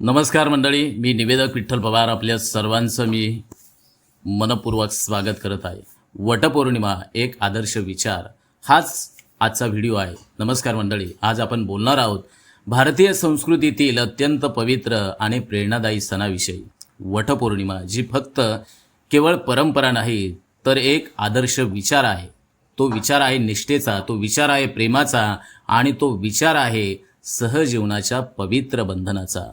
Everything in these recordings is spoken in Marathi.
नमस्कार मंडळी, मी निवेदक विठ्ठल पवार आपल्या सर्वांचं मी मनपूर्वक स्वागत करत आहे। वटपौर्णिमा एक आदर्श विचार हाच आजचा व्हिडिओ आहे। नमस्कार मंडळी, आज आपण बोलणार आहोत भारतीय संस्कृतीतील अत्यंत पवित्र आणि प्रेरणादायी सणाविषयी। वटपौर्णिमा जी फक्त केवळ परंपरा नाही तर एक आदर्श विचार आहे। तो विचार आहे निष्ठेचा, तो विचार आहे प्रेमाचा आणि तो विचार आहे सहजीवनाच्या पवित्र बंधनाचा।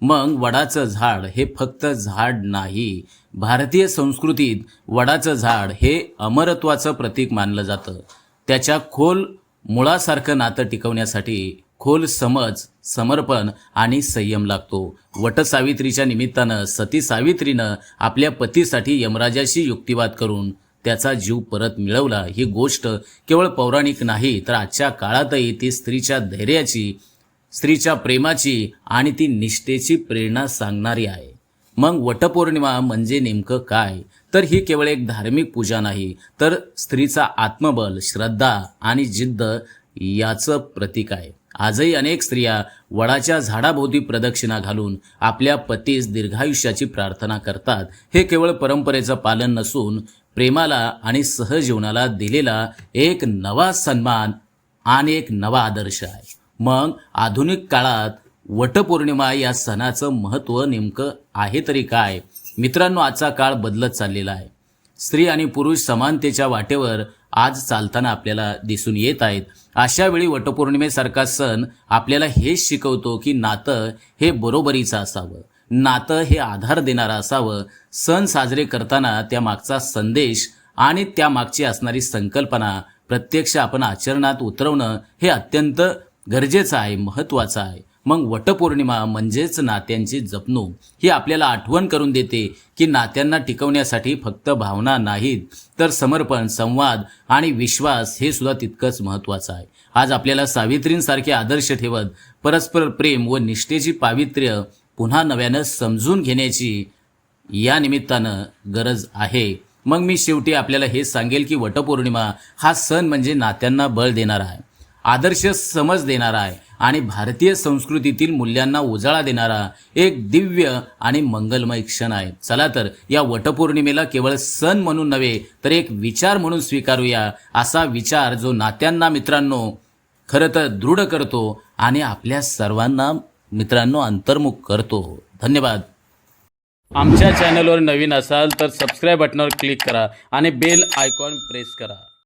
मग वडाचं झाड हे फक्त झाड नाही, भारतीय संस्कृतीत वडाचं झाड हे अमरत्वाचं प्रतीक मानलं जातं। त्याच्या खोल मुळासारखं नातं टिकवण्यासाठी खोल समज, समर्पण आणि संयम लागतो। वटसावित्रीच्या निमित्तानं सती सावित्रीनं आपल्या पतीसाठी यमराजाशी युक्तिवाद करून त्याचा जीव परत मिळवला। ही गोष्ट केवळ पौराणिक नाही तर आजच्या काळातही ती स्त्रीच्या धैर्याची, स्त्रीच्या प्रेमाची आणि ती निष्ठेची प्रेरणा सांगणारी आहे। मग वटपौर्णिमा म्हणजे नेमकं काय? तर ही केवळ एक धार्मिक पूजा नाही तर स्त्रीचा आत्मबल, श्रद्धा आणि जिद्द याचं प्रतीक आहे। आजही अनेक स्त्रिया वडाच्या झाडाभोवती प्रदक्षिणा घालून आपल्या पतीस दीर्घायुष्याची प्रार्थना करतात। हे केवळ परंपरेचं पालन नसून प्रेमाला आणि सहजीवनाला दिलेला एक नवा सन्मान आणि एक नवा आदर्श आहे। मग आधुनिक काळात वटपौर्णिमा या सणाचं महत्त्व नेमकं आहे तरी काय? मित्रांनो, आजचा काळ बदलत चाललेला आहे। स्त्री आणि पुरुष समानतेच्या वाटेवर आज चालताना आपल्याला दिसून येत आहेत। अशा वेळी वटपौर्णिमेसारखा सण आपल्याला हेच शिकवतो की नातं हे बरोबरीचं असावं, नातं हे आधार देणारं असावं। सण साजरे करताना त्यामागचा संदेश आणि त्यामागची असणारी संकल्पना प्रत्यक्ष आपण आचरणात उतरवणं हे अत्यंत गरजेचं आहे, महत्त्वाचं आहे। मग वटपौर्णिमा म्हणजेच नात्यांची जपणूक ही आपल्याला आठवण करून देते की नात्यांना टिकवण्यासाठी फक्त भावना नाहीत तर समर्पण, संवाद आणि विश्वास हे सुद्धा तितकंच महत्त्वाचं आहे। आज आपल्याला सावित्रींसारखे आदर्श ठेवत परस्पर प्रेम व निष्ठेची पावित्र्य पुन्हा नव्यानं समजून घेण्याची या निमित्तानं गरज आहे। मग मी शेवटी आपल्याला हे सांगेल की वटपौर्णिमा हा सण म्हणजे नात्यांना बळ देणारा आहे, आदर्श समज देणारा आहे आणि भारतीय संस्कृतीतील मूल्यांना उजाळा देणारा एक दिव्य आणि मंगलमय क्षण आहे। चला तर या वटपौर्णिमेला केवळ सण म्हणून नव्हे तर एक विचार म्हणून स्वीकारूया। असा विचार जो नात्यांना मित्रांनो खरं तर दृढ करतो आणि आपल्या सर्वांना मित्रांनो अंतर्मुख करतो। धन्यवाद। आमच्या चॅनलवर नवीन असाल तर सबस्क्राईब बटनावर क्लिक करा आणि बेल आयकॉन प्रेस करा।